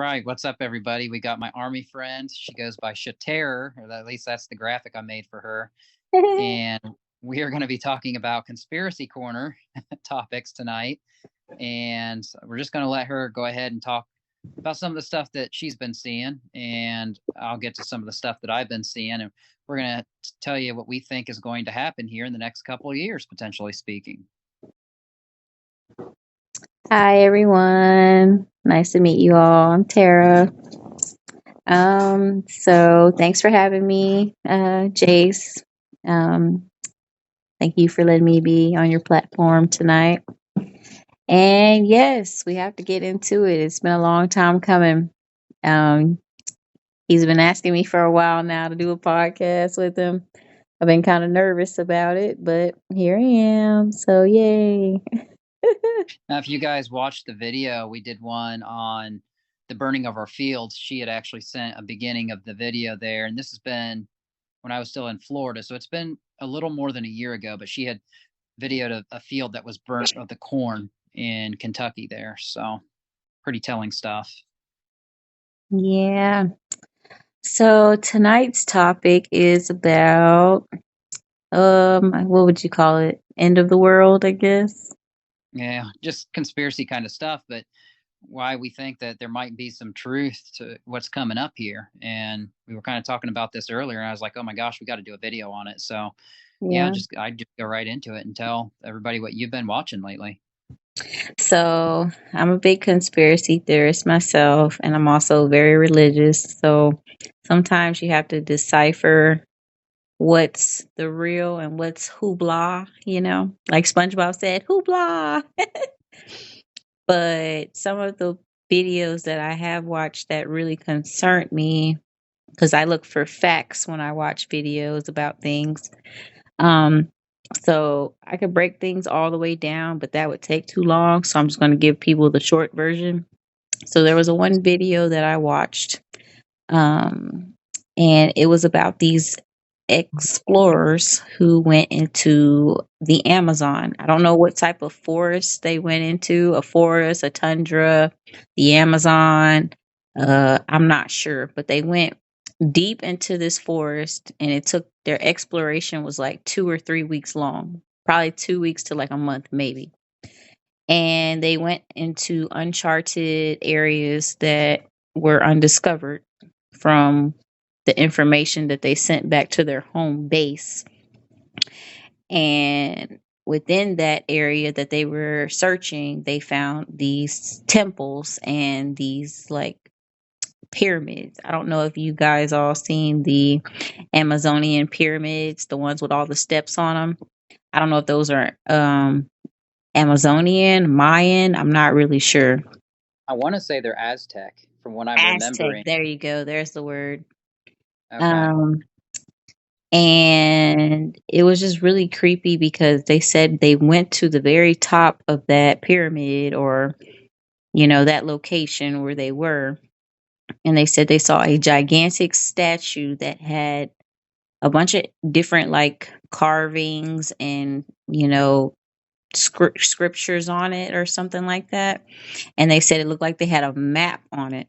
right. What's up, everybody? We got my army friend. She goes by Chaterror, or at least that's the graphic I made for her. And we are going to be talking about conspiracy corner topics tonight. And we're just going to let her go ahead and talk about some of the stuff that she's been seeing. And I'll get to some of the stuff that I've been seeing. And we're going to tell you what we think is going to happen here in the next couple of years, potentially speaking. Hi everyone. Nice to meet you all. I'm Tara. So thanks for having me, Jace. Um, Thank you for letting me be on your platform tonight. And yes, we have to get into it. It's been a long time coming. Um, he's been asking me for a while now to do a podcast with him. I've been kind of nervous about it, but here I am. So yay. Now, if you guys watched the video, we did one on the burning of our fields. She had actually sent a beginning of the video there. And this has been when I was still in Florida. So it's been a little more than a year ago, but she had videoed a field that was burnt of the corn in Kentucky there. So pretty telling stuff. Yeah. So tonight's topic is about what would you call it? End of the world, I guess. Yeah, just conspiracy kind of stuff, but why we think that there might be some truth to what's coming up here. And we were kind of talking about this earlier, and I was like, oh my gosh, we got to do a video on it. So yeah, Yeah. I just go right into it and tell everybody what you've been watching lately. So I'm a big conspiracy theorist myself, and I'm also very religious. So sometimes you have to decipher what's the real and what's hoopla, like SpongeBob said, hoopla. But some of the videos that I have watched that really concerned me, because I look for facts when I watch videos about things. Um, so I could break things all the way down, but that would take too long. So I'm just going to give people the short version. So there was a one video that I watched, um, and it was about these explorers who went into the Amazon. I don't know what type of forest they went into, a forest, a tundra, the Amazon. I'm not sure, but they went deep into this forest, and it took their exploration was like 2 or 3 weeks long, probably 2 weeks to like a month maybe. And they went into uncharted areas that were undiscovered from the information that they sent back to their home base. And within that area that they were searching, they found these temples and these like pyramids. I don't know if you guys all seen the Amazonian pyramids, the ones with all the steps on them. I don't know if those are Amazonian, Mayan. I'm not really sure. I want to say they're Aztec from what I'm Aztec. remembering. There you go. There's the word. Okay. Um, and it was just really creepy because they said they went to the very top of that pyramid, or that location where they were, and they said they saw a gigantic statue that had a bunch of different like carvings and scriptures on it or something like that. And they said it looked like they had a map on it,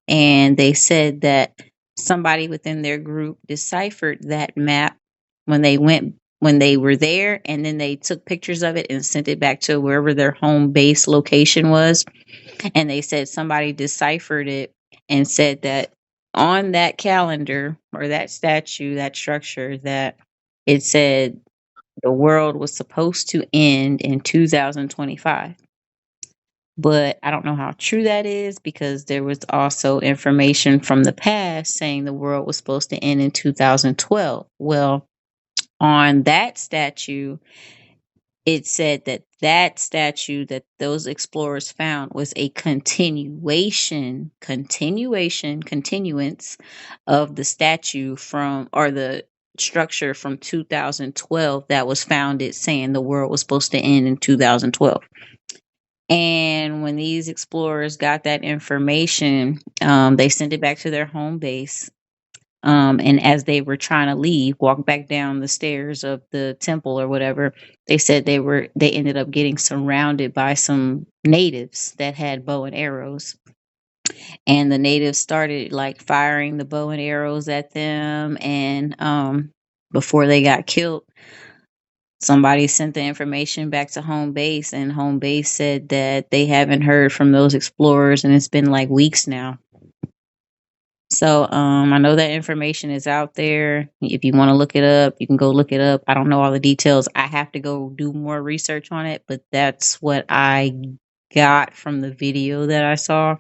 and they said that somebody within their group deciphered that map when they were there, and then they took pictures of it and sent it back to wherever their home base location was. And they said somebody deciphered it and said that on that calendar or that statue, that structure, that it said the world was supposed to end in 2025. But I don't know how true that is, because there was also information from the past saying the world was supposed to end in 2012. Well, on that statue, it said that that statue that those explorers found was a continuance of the statue from, or the structure from 2012 that was founded saying the world was supposed to end in 2012. And when these explorers got that information, they sent it back to their home base. And as they were trying to leave, walk back down the stairs of the temple or whatever, they said they ended up getting surrounded by some natives that had bow and arrows. and the natives started like firing the bow and arrows at them, and before they got killed, somebody sent the information back to home base, and home base said that they haven't heard from those explorers, and it's been like weeks now. So I know that information is out there. If you want to look it up, you can go look it up. I don't know all the details. I have to go do more research on it, but that's what I got from the video that I saw.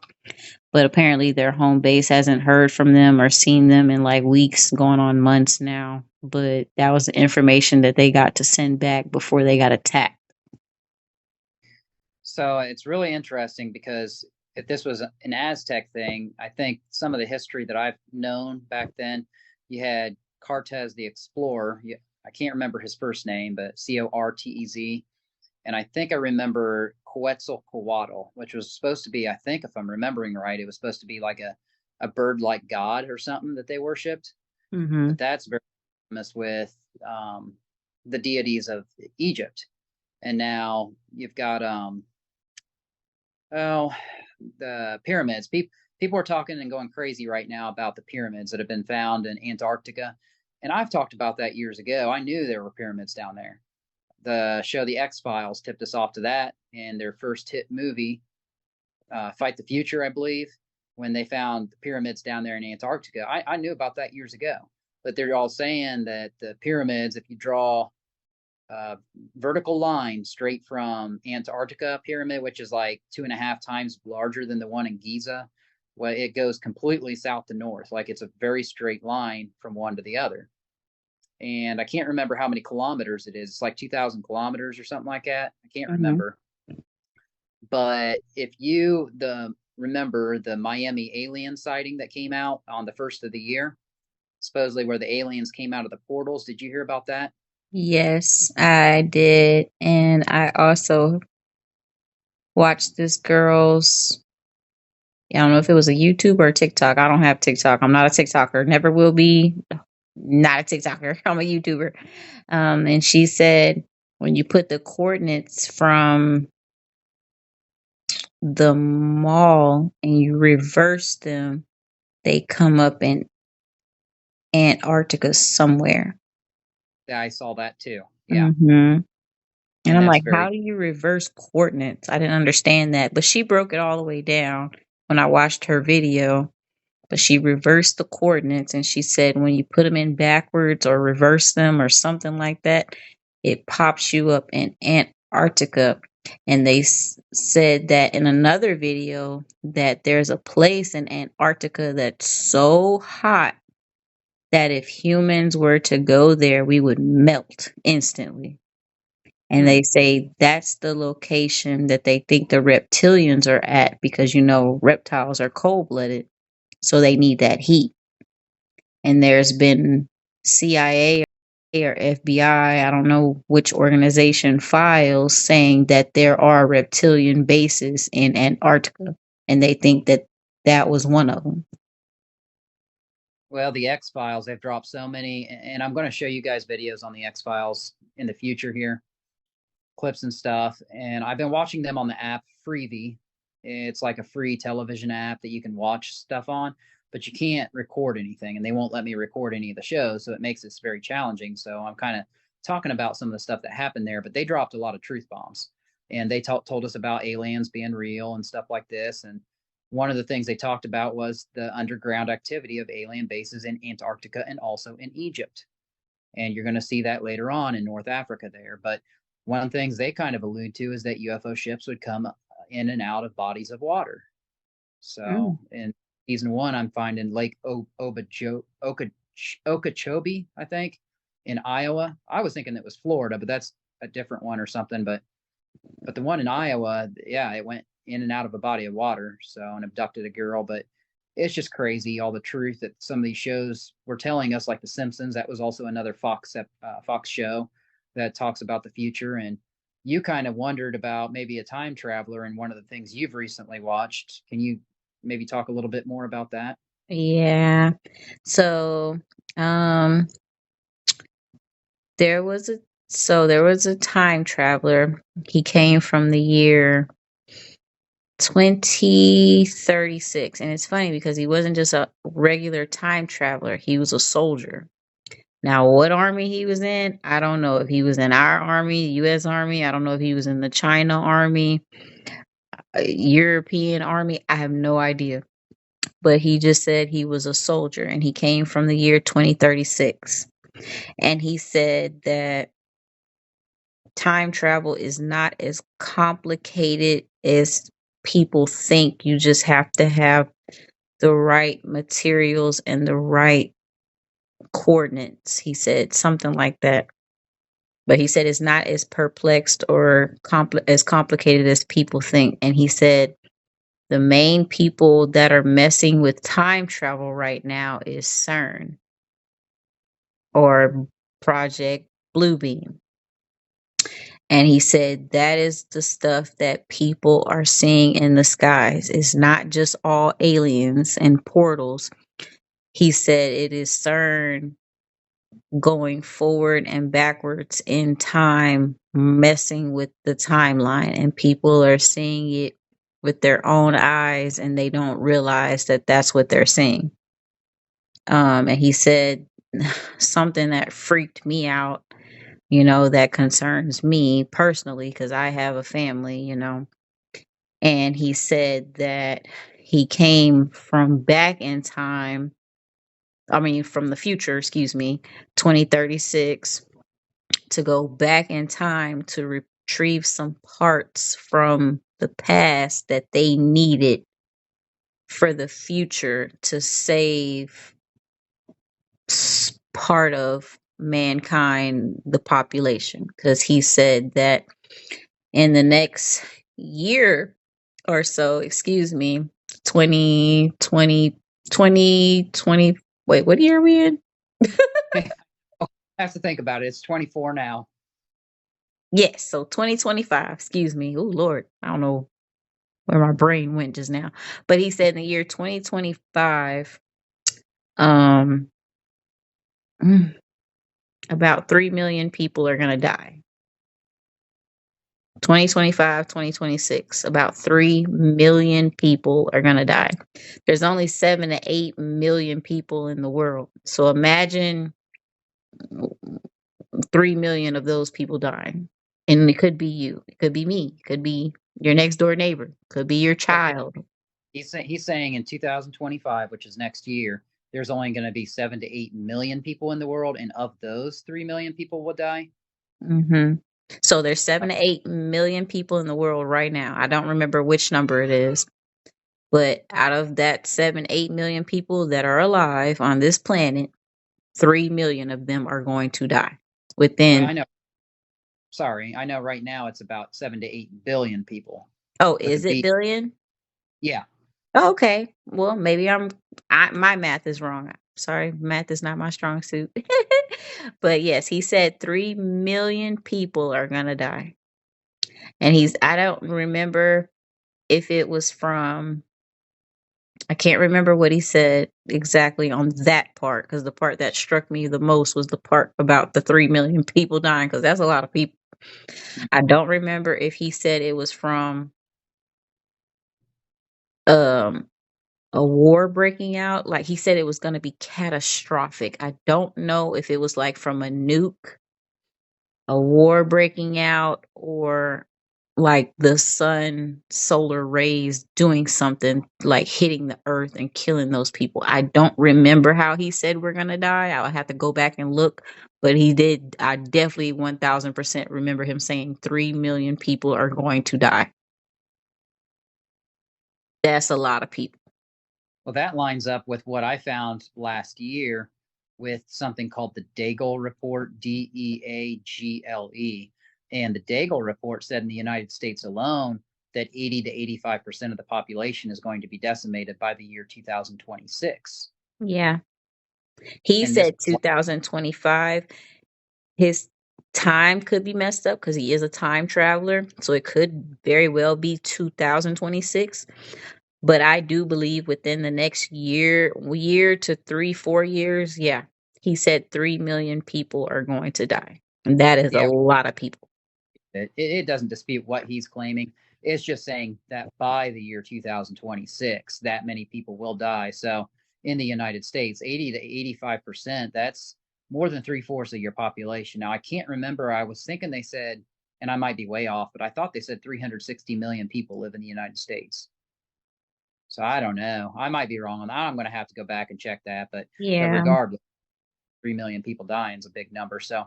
But apparently their home base hasn't heard from them or seen them in like weeks, going on months now. But that was the information that they got to send back before they got attacked. So it's really interesting because if this was an Aztec thing, I think some of the history that I've known back then, you had Cortez the Explorer. I can't remember his first name, but Cortez. And I think I remember Quetzalcoatl, which was supposed to be, I think, if I'm remembering right, it was supposed to be like a bird like god or something that they worshipped. Mm-hmm. But that's very famous with the deities of Egypt. And now you've got oh, the pyramids. People are talking and going crazy right now about the pyramids that have been found in Antarctica. And I've talked about that years ago. I knew there were pyramids down there. The show The X Files tipped us off to that, and their first hit movie, Fight the Future, I believe, when they found the pyramids down there in Antarctica. I knew about that years ago, but they're all saying that the pyramids, if you draw a vertical line straight from Antarctica pyramid, which is like 2.5 times larger than the one in Giza, well, it goes completely south to north. Like it's a very straight line from one to the other. And I can't remember how many kilometers it is. It's like 2,000 kilometers or something like that. I can't Mm-hmm. remember. But if you remember the Miami alien sighting that came out on the first of the year, supposedly where the aliens came out of the portals, did you hear about that? Yes, I did. And I also watched this girl's, I don't know if it was a YouTube or a TikTok. I don't have TikTok. I'm not a TikToker. Never will be. Not a TikToker. I'm a YouTuber. And she said when you put the coordinates from the mall and you reverse them, they come up in Antarctica somewhere. Yeah, I saw that too. Yeah. Hmm. And And I'm that's like, very how do you reverse coordinates? I didn't understand that. But she broke it all the way down when I watched her video. But she reversed the coordinates, and she said when you put them in backwards or reverse them or something like that, it pops you up in Antarctica. And they said that in another video that there's a place in Antarctica that's so hot that if humans were to go there, we would melt instantly. And hmm. they say that's the location that they think the reptilians are at because, reptiles are cold blooded. So they need that heat. And there's been CIA or FBI, I don't know which organization, files saying that there are reptilian bases in Antarctica. And they think that that was one of them. Well, the X Files, they've dropped so many, and I'm going to show you guys videos on the X Files in the future here, clips and stuff. And I've been watching them on the app Freevee. It's like a free television app that you can watch stuff on, but you can't record anything, and they won't let me record any of the shows, so it makes this very challenging. So I'm kind of talking about some of the stuff that happened there, but they dropped a lot of truth bombs, and they told us about aliens being real and stuff like this. And one of the things they talked about was the underground activity of alien bases in Antarctica and also in Egypt, and you're going to see that later on in North Africa there. But one of the things they kind of allude to is that UFO ships would come in and out of bodies of water. So Mm. in season one, I'm finding Lake Okeechobee, I think, in Iowa. I was thinking it was Florida, but that's a different one or something. But the one in Iowa, yeah, it went in and out of a body of water, so, and abducted a girl. But it's just crazy all the truth that some of these shows were telling us, like The Simpsons. That was also another Fox show that talks about the future. And you kind of wondered about maybe a time traveler, and one of the things you've recently watched. Can you maybe talk a little bit more about that? Yeah. So, um, there was a there was a time traveler. He came from the year 2036. And it's funny because he wasn't just a regular time traveler, he was a soldier. Now, what army he was in, I don't know. If he was in our army, US Army, I don't know if he was in the China Army, European Army, I have no idea. But he just said he was a soldier and he came from the year 2036. And he said that time travel is not as complicated as people think. You just have to have the right materials and the right coordinates. He said something like that. But he said it's not as perplexed or as complicated as people think. And he said the main people that are messing with time travel right now is CERN or Project Bluebeam. And he said that is the stuff that people are seeing in the skies. It's not just all aliens and portals. He said it is CERN going forward and backwards in time, messing with the timeline, and people are seeing it with their own eyes and they don't realize that that's what they're seeing. And he said something that freaked me out, that concerns me personally because I have a family. And he said that he came from back in time, I mean, from the future, excuse me, 2036, to go back in time to retrieve some parts from the past that they needed for the future to save part of mankind, the population. Because he said that in the next year or so, excuse me, 2020, 2020, wait, what year are we in? Oh, I have to think about it. It's 24 now. Yes, so 2025, excuse me. Oh, Lord, I don't know where my brain went just now. But he said in the year 2025, um, about 3 million people are going to die. 2025, 2026, about 3 million people are going to die. There's only 7 to 8 million people in the world. So imagine 3 million of those people dying. And it could be you, it could be me, it could be your next door neighbor, it could be your So child. he's saying in 2025, which is next year, there's only going to be 7 to 8 million people in the world, and of those, 3 million people will die. Hmm. So there's Uh, 7 to 8 million people in the world right now. I don't remember which number it is, but out of that 7, 8 million people that are alive on this planet, 3 million of them are going to die Well, within. I know. Sorry, I know. Right now, it's about 7 to 8 billion people Oh, with a is it B. billion? Yeah. Oh, okay. Well, maybe my math is wrong. Sorry, math is not my strong suit. But yes, he said 3 million people are going to die. And I don't remember if it was from, I can't remember what he said exactly on that part because the part that struck me the most was the part about the 3 million people dying because that's a lot of people. I don't remember if he said it was from um a war breaking out. Like he said it was going to be catastrophic. I don't know if it was like from a nuke, a war breaking out, or like the sun solar rays doing something like hitting the earth and killing those people. I don't remember how he said we're going to die. I'll have to go back and look, but he did. I definitely 1000% remember him saying 3 million people are going to die. That's a lot of people. Well, that lines up with what I found last year with something called the Daigle Report, Deagle. And the Daigle Report said in the United States alone that 80 to 85% of the population is going to be decimated by the year 2026. Yeah. He And this, said 2025. His time could be messed up because he is a time traveler. So it could very well be 2026. But I do believe within the next year to 3, 4 years, yeah, he said 3 million people are going to die. And that is a yeah, lot of people. it doesn't dispute what he's claiming. It's just saying that by the year 2026, that many people will die. So in the United States, 80 to 85%, that's more than three-fourths of your population. Now, I can't remember. I was thinking they said, and I might be way off, but I thought they said 360 million people live in the United States. So I don't know. I might be wrong on that. I'm going to have to go back and check that. But Yeah. regardless, 3 million people dying is a big number. So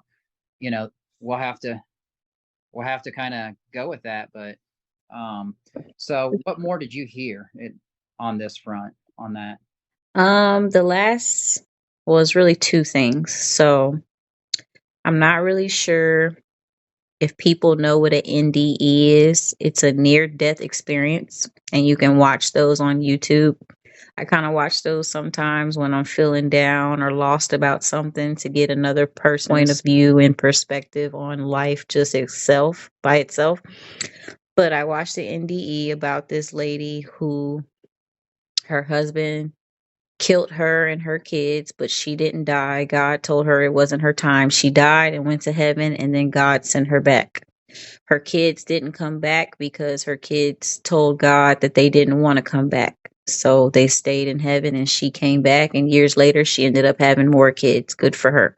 you know we'll have to kind of go with that. But um, so what more did you hear on this front on that? The last was really two things. So I'm not really sure if people know what an NDE is. It's a near death experience, and you can watch those on YouTube. I kind of watch those sometimes when I'm feeling down or lost about something to get another person's point of view and perspective on life just itself by itself. But I watched the NDE about this lady who her husband killed her and her kids, but she didn't die. God told her it wasn't her time. She died and went to heaven, and then God sent her back. Her kids didn't come back because her kids told God that they didn't want to come back. So they stayed in heaven and she came back, and years later she ended up having more kids. Good for her.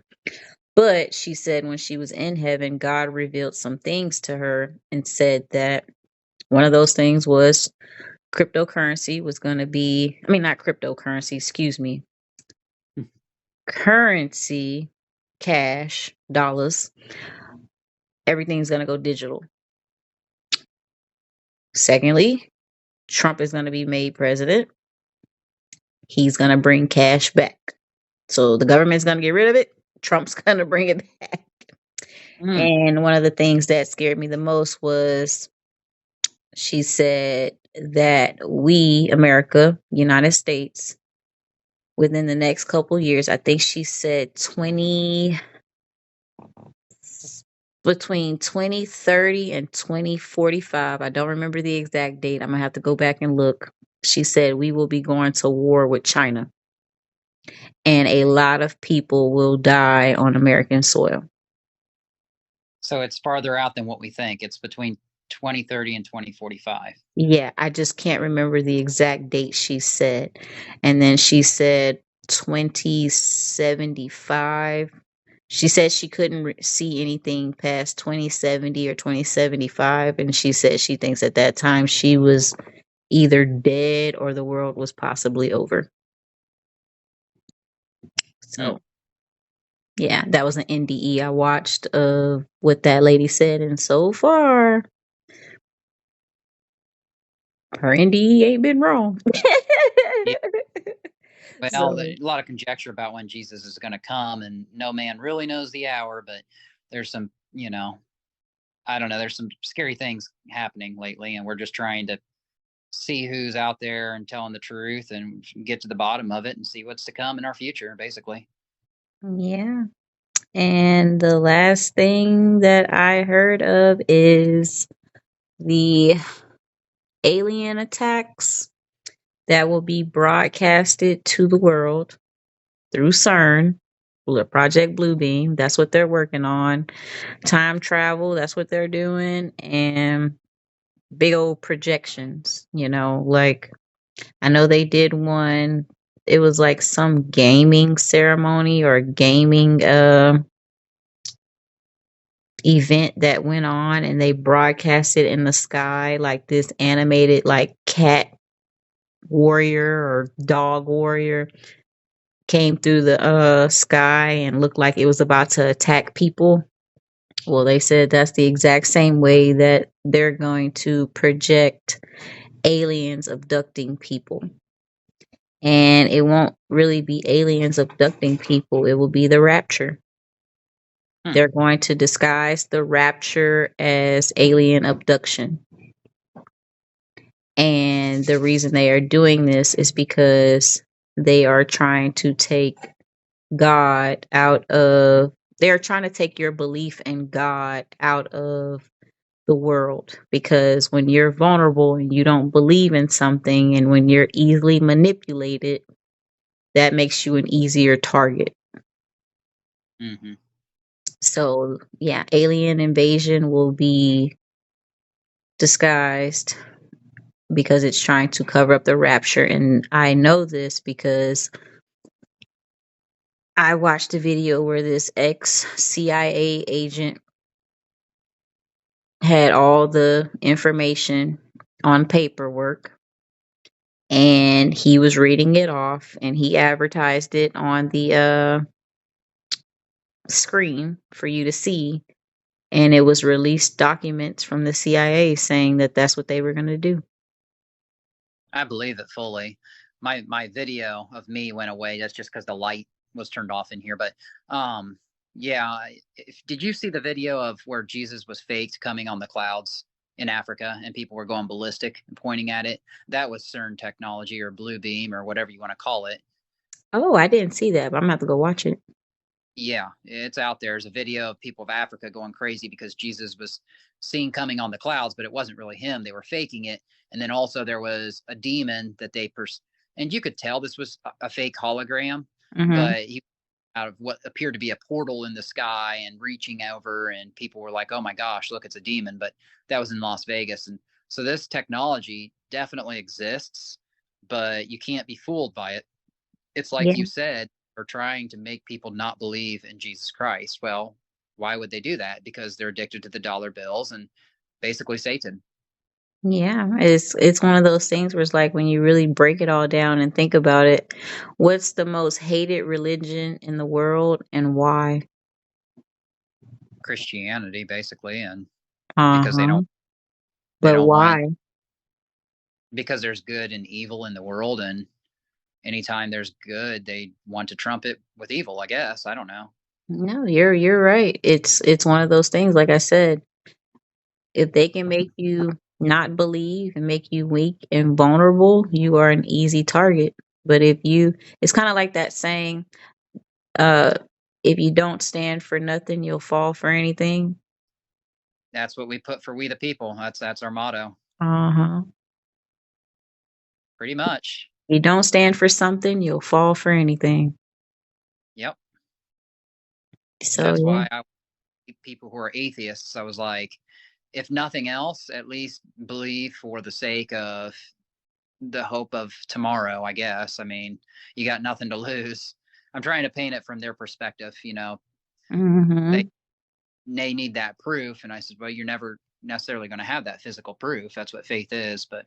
But she said when she was in heaven, God revealed some things to her and said that one of those things was cryptocurrency was going to be, I mean, not cryptocurrency, excuse me, currency, cash, dollars, everything's going to go digital. Secondly, Trump is going to be made president. He's going to bring cash back. So the government's going to get rid of it. Trump's going to bring it back. Mm. And one of the things that scared me the most was she said that we, America, United States, within the next couple years, I think she said between 2030 and 2045. I don't remember the exact date. I'm going to have to go back and look. She said we will be going to war with China, and a lot of people will die on American soil. So it's farther out than what we think. It's between 2030 and 2045. Yeah, I just can't remember the exact date she said. And then she said 2075. She said she couldn't see anything past 2070 or 2075. And she said she thinks at that time she was either dead or the world was possibly over. Mm. So, yeah, that was an NDE I watched of what that lady said. And so far, her NDE ain't been wrong. Yeah. Well, So, a lot of conjecture about when Jesus is going to come, and no man really knows the hour. But there's some, I don't know. There's some scary things happening lately, and we're just trying to see who's out there and telling the truth and get to the bottom of it and see what's to come in our future, basically. yeah. And the last thing that I heard of is the alien attacks that will be broadcasted to the world through CERN, Project Bluebeam. That's what they're working on. Time travel, that's what they're doing. And big old projections, like I know they did one. It was like some gaming ceremony or gaming event that went on, and they broadcasted in the sky like this animated like cat warrior or dog warrior came through the sky and looked like it was about to attack people. Well, they said that's the exact same way that they're going to project aliens abducting people. And it won't really be aliens abducting people, it will be the rapture. They're going to disguise the rapture as alien abduction. And the reason they are doing this is because they are trying to take God out of, they're trying to take your belief in God out of the world. Because when you're vulnerable and you don't believe in something, and when you're easily manipulated, that makes you an easier target. Mm-hmm. So, yeah, alien invasion will be disguised because it's trying to cover up the rapture. And I know this because I watched a video where this ex CIA agent had all the information on paperwork and he was reading it off and he advertised it on the screen for you to see, and it was released documents from the CIA saying that that's what they were going to do. I believe it fully. My video of me went away. That's just because the light was turned off in here. But yeah. Did you see the video of where Jesus was faked coming on the clouds in Africa and people were going ballistic and pointing at it? That was CERN technology or blue beam or whatever you want to call it. Oh, I didn't see that, but I'm gonna have to go watch it. Yeah, it's out there. There's a video of people of Africa going crazy because Jesus was seen coming on the clouds, but it wasn't really him. They were faking it. And then also there was a demon that and you could tell this was a fake hologram, Hmm. but he out of what appeared to be a portal in the sky and reaching over, and people were like, "Oh my gosh, look, it's a demon!" But that was in Las Vegas, and so this technology definitely exists, but you can't be fooled by it. It's like Yeah, you said, are trying to make people not believe in Jesus Christ. Well, why would they do that? Because they're addicted to the dollar bills and basically Satan. yeah. It's one of those things where it's like when you really break it all down and think about it, what's the most hated religion in the world and why? Christianity, basically, and Uh because huh. they But don't want why? because there's good and evil in the world, and anytime there's good, they want to trump it with evil. I guess I don't know. No, you're right. It's one of those things. Like I said, if they can make you not believe and make you weak and vulnerable, you are an easy target. But it's kind of like that saying, uh, if you don't stand for nothing, you'll fall for anything. That's what we put for we the people. That's our motto, Uh huh. pretty much. You don't stand for something, you'll fall for anything. Yep. So That's yeah. why I people who are atheists. I was like, if nothing else, at least believe for the sake of the hope of tomorrow, I guess. I mean, you got nothing to lose. I'm trying to paint it from their perspective. They Hmm. they need that proof, and I said, well, you're never necessarily going to have that physical proof. That's what faith is. But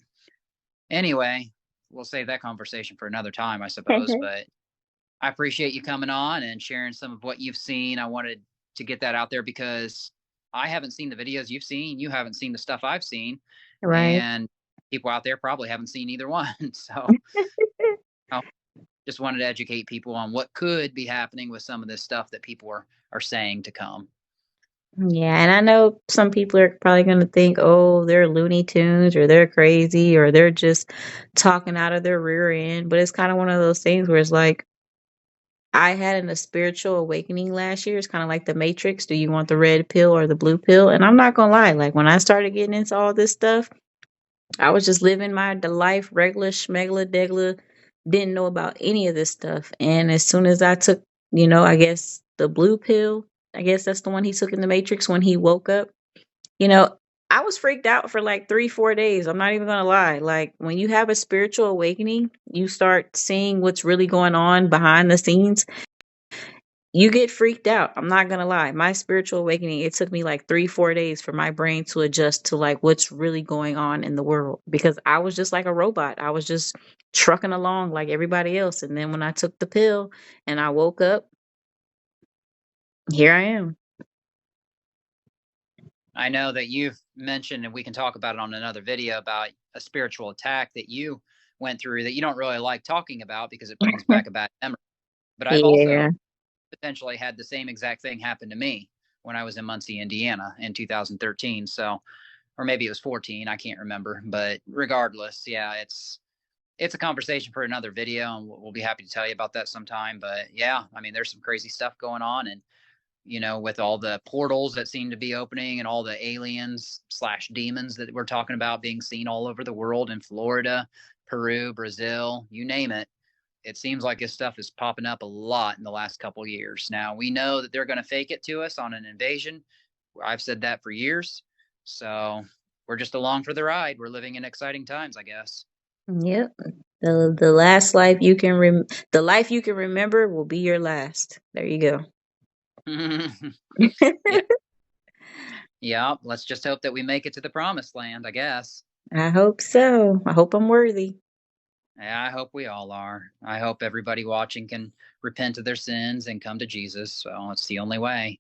anyway, we'll save that conversation for another time, I suppose. But I appreciate you coming on and sharing some of what you've seen. I wanted to get that out there because I haven't seen the videos you've seen. You haven't seen the stuff I've seen, Right. and people out there probably haven't seen either one. So I just wanted to educate people on what could be happening with some of this stuff that people are saying to come. Yeah, and I know some people are probably going to think, oh, they're Looney Tunes or they're crazy or they're just talking out of their rear end. But it's kind of one of those things where it's like, I had a spiritual awakening last year. It's kind of like the Matrix. Do you want the red pill or the blue pill? And I'm not going to lie. Like when I started getting into all this stuff, I was just living the life, regular, schmegler, degler, didn't know about any of this stuff. And as soon as I took, I guess the blue pill, I guess that's the one he took in the Matrix when he woke up, you know, I was freaked out for like 3, 4 days. I'm not even gonna lie. Like when you have a spiritual awakening, you start seeing what's really going on behind the scenes. You get freaked out. I'm not gonna lie. My spiritual awakening, it took me like 3, 4 days for my brain to adjust to like what's really going on in the world because I was just like a robot. I was just trucking along like everybody else. And then when I took the pill and I woke up, here I am. I know that you've mentioned, and we can talk about it on another video, about a spiritual attack that you went through that you don't really like talking about because it brings back a bad memory. But I've Yeah. also potentially had the same exact thing happen to me when I was in Muncie, Indiana in 2013. So, or maybe it was 14, I can't remember. But regardless, yeah, it's a conversation for another video, and we'll be happy to tell you about that sometime. But yeah, I mean, there's some crazy stuff going on, and with all the portals that seem to be opening and all the aliens slash demons that we're talking about being seen all over the world in Florida, Peru, Brazil, you name it. It seems like this stuff is popping up a lot in the last couple of years. Now we know that they're going to fake it to us on an invasion. I've said that for years. So we're just along for the ride. We're living in exciting times, I guess. Yep. The last life you can the life you can remember will be your last. There you go. Yeah. Yeah. Let's just hope that we make it to the promised land, I guess. I hope so. I hope I'm worthy. Yeah, I hope we all are. I hope everybody watching can repent of their sins and come to Jesus. So it's the only way.